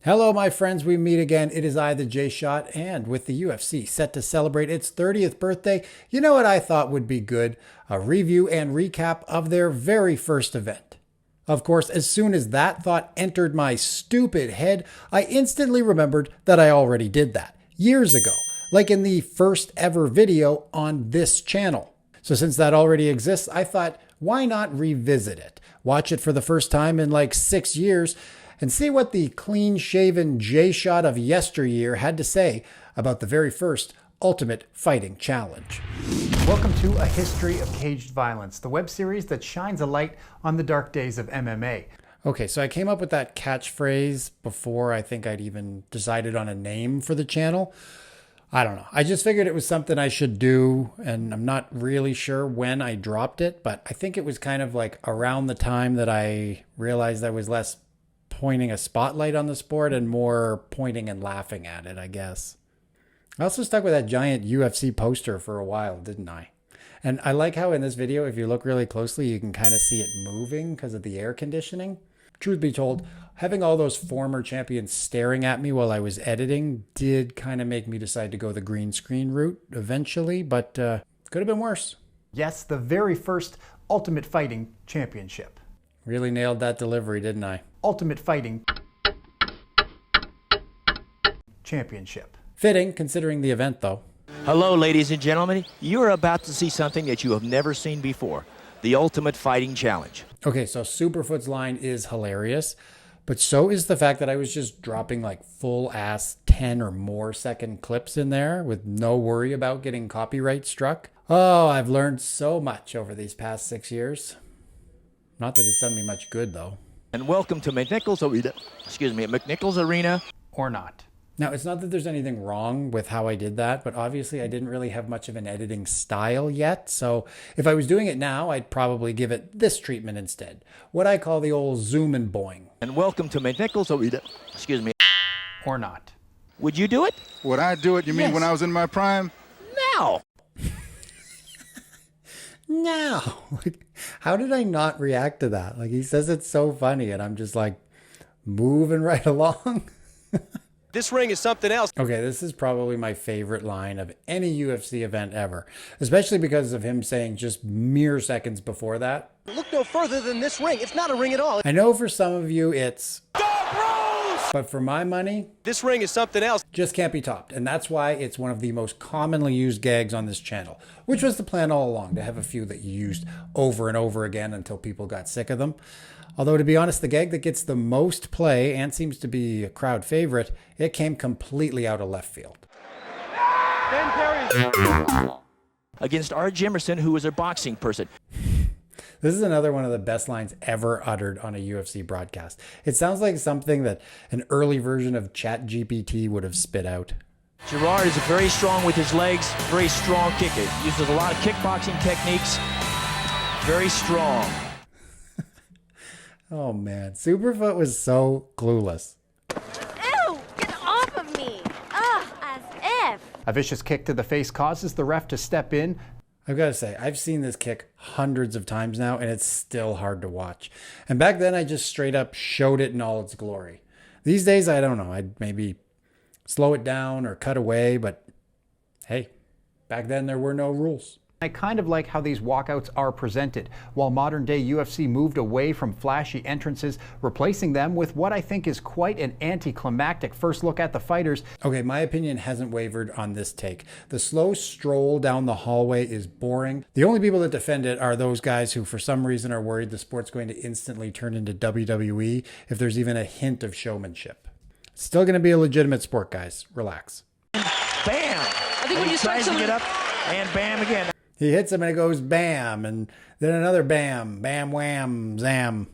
Hello, my friends. We meet again. It is I, the J Shot, and with the UFC set to celebrate its 30th birthday, you know what I thought would be good? A review and recap of their very first event. Of course, as soon as that thought entered my stupid head, I instantly remembered that I already did that years ago, like in the first ever video on this channel. So since that already exists, I thought, why not revisit it? Watch it for the first time in like 6 years and see what the clean-shaven J-Shot of yesteryear had to say about the very first Ultimate Fighting Challenge. Welcome to A History of Caged Violence, the web series that shines a light on the dark days of MMA. Okay, so I came up with that catchphrase before I think I'd even decided on a name for the channel. I don't know. I just figured it was something I should do, and I'm not really sure when I dropped it, but I think it was kind of like around the time that I realized I was less pointing a spotlight on the sport and more pointing and laughing at it, I guess. I also stuck with that giant UFC poster for a while, didn't I? And I like how in this video, if you look really closely, you can kind of see it moving because of the air conditioning. Truth be told, having all those former champions staring at me while I was editing did kind of make me decide to go the green screen route eventually, but could have been worse. Yes, the very first Ultimate Fighting Championship. Really nailed that delivery, didn't I? Ultimate Fighting Championship. Fitting, considering the event, though. Hello, ladies and gentlemen. You're about to see something that you have never seen before. The Ultimate Fighting Challenge. Okay, so Superfoot's line is hilarious, but so is the fact that I was just dropping like full-ass 10 or more second clips in there with no worry about getting copyright struck. Oh, I've learned so much over these past 6 years. Not that it's done me much good, though. And welcome to McNichols Arena. Or not. Now, it's not that there's anything wrong with how I did that, but obviously I didn't really have much of an editing style yet. So if I was doing it now, I'd probably give it this treatment instead. What I call the old zoom and boing. And welcome to McNichols Arena. Or not. Would you do it? Would I do it? You mean Yes. when I was in my prime? Now. No. Like, how did I not react to that? Like, he says it's so funny, and I'm just like moving right along. This ring is something else. Okay, this is probably my favorite line of any UFC event ever, especially because of him saying just mere seconds before that. Look no further than this ring. It's not a ring at all. I know for some of you it's, but for my money, This ring is something else. just can't be topped. And that's why it's one of the most commonly used gags on this channel, which was the plan all along, to have a few that you used over and over again until people got sick of them. Although, to be honest, the gag that gets the most play and seems to be a crowd favorite, it came completely out of left field. Against R. Jimerson, who was a boxing person. This is another one of the best lines ever uttered on a UFC broadcast. It sounds like something that an early version of ChatGPT would have spit out. Gerard is very strong with his legs, very strong kicker. Uses a lot of kickboxing techniques. Very strong. Oh man, Superfoot was so clueless. Ew! Get off of me! Ugh, as if! A vicious kick to the face causes the ref to step in. I've got to say, I've seen this kick hundreds of times now, and it's still hard to watch. And back then, I just straight up showed it in all its glory. These days, I don't know. I'd maybe slow it down or cut away, but hey, back then there were no rules. I kind of like how these walkouts are presented. While modern day UFC moved away from flashy entrances, replacing them with what I think is quite an anticlimactic first look at the fighters. Okay, my opinion hasn't wavered on this take. The slow stroll down the hallway is boring. The only people that defend it are those guys who for some reason are worried the sport's going to instantly turn into WWE if there's even a hint of showmanship. It's still going to be a legitimate sport, guys. Relax. Bam! I think when you start tries to get up, and bam again. He hits him and it goes bam, and then another bam, bam, wham, zam,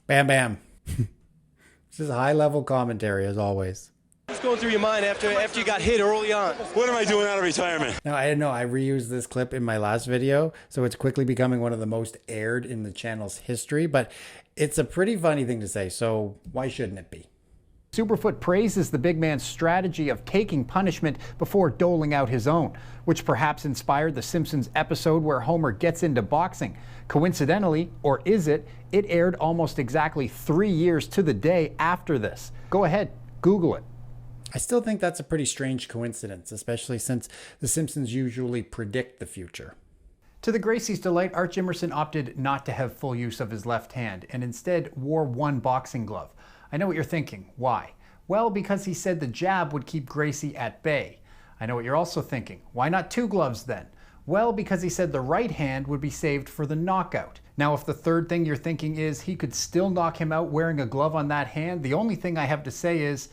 bam, bam. This is high-level commentary, as always. What's going through your mind after you got hit early on? What am I doing out of retirement? Now, I know I reused this clip in my last video, so it's quickly becoming one of the most aired in the channel's history, but it's a pretty funny thing to say, so why shouldn't it be? Superfoot praises the big man's strategy of taking punishment before doling out his own, which perhaps inspired the Simpsons episode where Homer gets into boxing. Coincidentally, or is it, it aired almost exactly 3 years to the day after this. Go ahead, Google it. I still think that's a pretty strange coincidence, especially since The Simpsons usually predict the future. To the Gracie's delight, Arch Emerson opted not to have full use of his left hand and instead wore one boxing glove. I know what you're thinking. Why? Well, because he said the jab would keep Gracie at bay. I know what you're also thinking. Why not two gloves then? Well, because he said the right hand would be saved for the knockout. Now, if the third thing you're thinking is he could still knock him out wearing a glove on that hand, the only thing I have to say is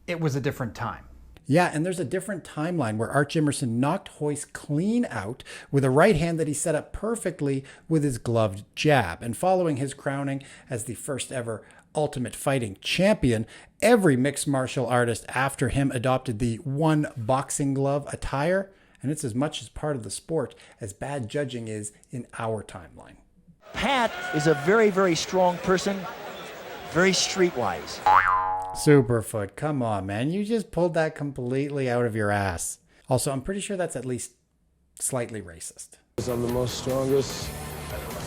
it was a different time. Yeah, and there's a different timeline where Arch Emerson knocked Hoist clean out with a right hand that he set up perfectly with his gloved jab. And following his crowning as the first ever Ultimate Fighting champion, every mixed martial artist after him adopted the one boxing glove attire. And it's as much as part of the sport as bad judging is in our timeline. Pat is a very, very strong person, very streetwise. Superfoot, come on, man. You just pulled that completely out of your ass. Also, I'm pretty sure that's at least slightly racist. I'm the most strongest,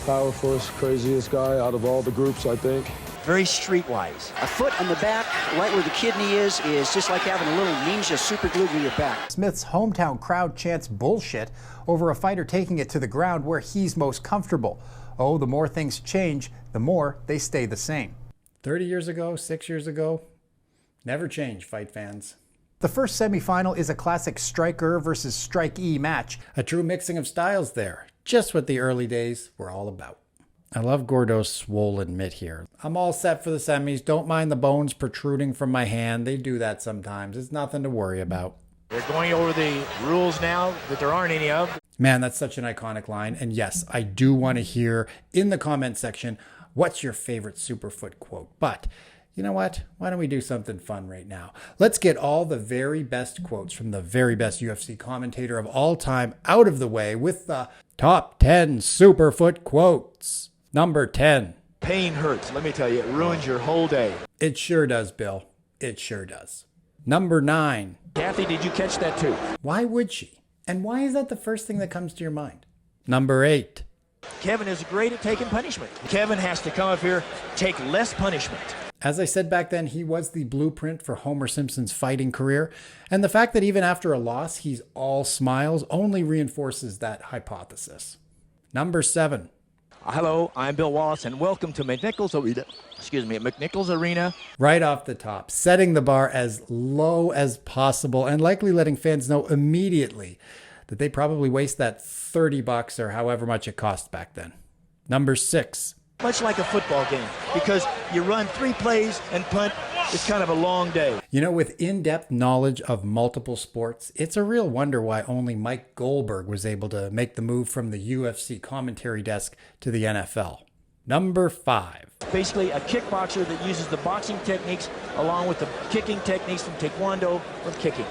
powerfulest, craziest guy out of all the groups, I think. Very streetwise. A foot on the back, right where the kidney is just like having a little ninja super glued to your back. Smith's hometown crowd chants bullshit over a fighter taking it to the ground where he's most comfortable. Oh, the more things change, the more they stay the same. 30 years ago, 6 years ago, never change, fight fans. The first semifinal is a classic striker versus strikee match. A true mixing of styles there. Just what the early days were all about. I love Gordo's swollen mitt here. I'm all set for the semis. Don't mind the bones protruding from my hand. They do that sometimes. It's nothing to worry about. They're going over the rules now that there aren't any of. Man, that's such an iconic line. And yes, I do want to hear in the comment section, what's your favorite Superfoot quote? But you know what? Why don't we do something fun right now? Let's get all the very best quotes from the very best UFC commentator of all time out of the way with the top 10 Superfoot quotes. Number 10. Pain hurts. Let me tell you, it ruins your whole day. It sure does, Bill. It sure does. Number 9. Kathy, did you catch that too? Why would she? And why is that the first thing that comes to your mind? Number 8. Kevin is great at taking punishment. Kevin has to come up here, take less punishment. As I said back then, he was the blueprint for Homer Simpson's fighting career. And the fact that even after a loss, he's all smiles only reinforces that hypothesis. Number 7. Hello, I'm Bill Wallace, and welcome to McNichols Arena. Right off the top, setting the bar as low as possible and likely letting fans know immediately that they probably waste that $30 or however much it cost back then. Number 6. Much like a football game, because you run 3 plays and punt. It's kind of a long day. You know, with in-depth knowledge of multiple sports, it's a real wonder why only Mike Goldberg was able to make the move from the UFC commentary desk to the NFL. Number 5. Basically, a kickboxer that uses the boxing techniques along with the kicking techniques from Taekwondo from kicking.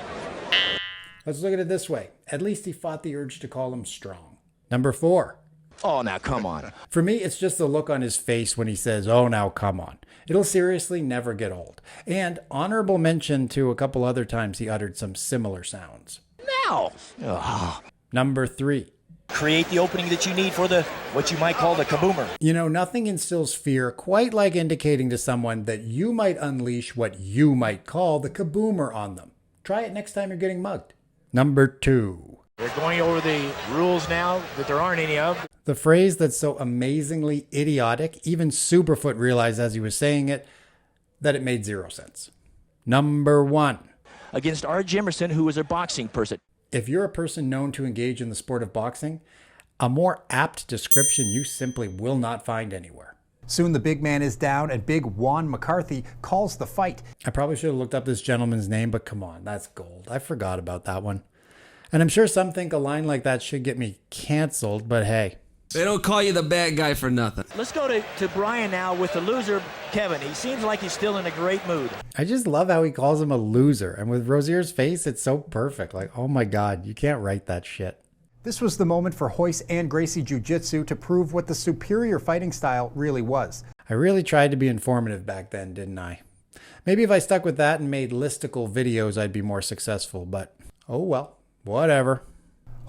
Let's look at it this way. At least he fought the urge to call him strong. Number 4. Oh, now come on. For me, it's just the look on his face when he says, "Oh, now come on." It'll seriously never get old. And honorable mention to a couple other times he uttered some similar sounds. Now. Oh. Number 3. Create the opening that you need for the, what you might call the kaboomer. You know, nothing instills fear quite like indicating to someone that you might unleash what you might call the kaboomer on them. Try it next time you're getting mugged. Number 2. They're going over the rules now that there aren't any of. The phrase that's so amazingly idiotic, even Superfoot realized as he was saying it, that it made 0 sense. Number 1. Against Arch Emerson, who was a boxing person. If you're a person known to engage in the sport of boxing, a more apt description you simply will not find anywhere. Soon the big man is down and big Juan McCarthy calls the fight. I probably should have looked up this gentleman's name, but come on, that's gold. I forgot about that one. And I'm sure some think a line like that should get me canceled, but hey. They don't call you the bad guy for nothing. Let's go to Brian now with the loser, Kevin. He seems like he's still in a great mood. I just love how he calls him a loser. And with Rozier's face, it's so perfect. Like, oh my God, you can't write that shit. This was the moment for Hoist and Gracie Jiu-Jitsu to prove what the superior fighting style really was. I really tried to be informative back then, didn't I? Maybe if I stuck with that and made listicle videos, I'd be more successful, but oh well, whatever.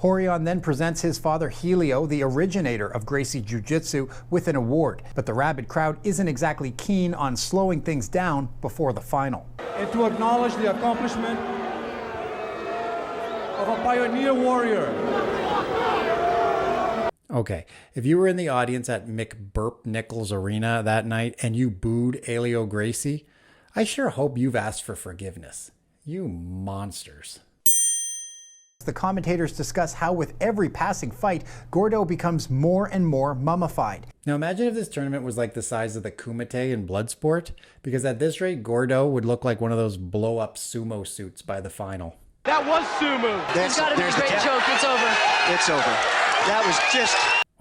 Rorion then presents his father Helio, the originator of Gracie Jiu-Jitsu, with an award. But the rabid crowd isn't exactly keen on slowing things down before the final. And to acknowledge the accomplishment of a pioneer warrior. Okay, if you were in the audience at McBurp Nichols Arena that night and you booed Helio Gracie, I sure hope you've asked for forgiveness. You monsters. The commentators discuss how with every passing fight, Gordo becomes more and more mummified. Now imagine if this tournament was like the size of the Kumite in Bloodsport, because at this rate, Gordo would look like one of those blow-up sumo suits by the final. That was sumo. It's got to be a great joke. It's over. It's over. That was just...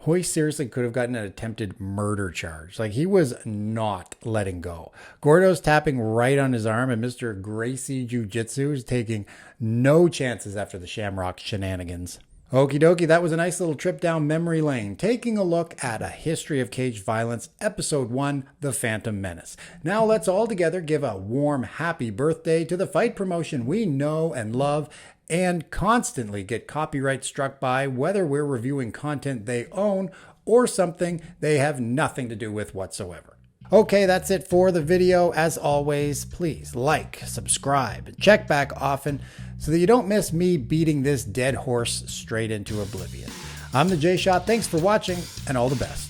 Hoy seriously could have gotten an attempted murder charge. Like, he was not letting go. Gordo's tapping right on his arm, and Mr. Gracie Jiu-Jitsu is taking no chances after the Shamrock shenanigans. Okie dokie, that was a nice little trip down memory lane, taking a look at A History of Cage Violence, Episode 1, The Phantom Menace. Now let's all together give a warm, happy birthday to the fight promotion we know and love, and constantly get copyright struck by, whether we're reviewing content they own or something they have nothing to do with whatsoever. Okay, that's it for the video. As always, please like, subscribe, and check back often so that you don't miss me beating this dead horse straight into oblivion. I'm the J-Shot. Thanks for watching, and all the best.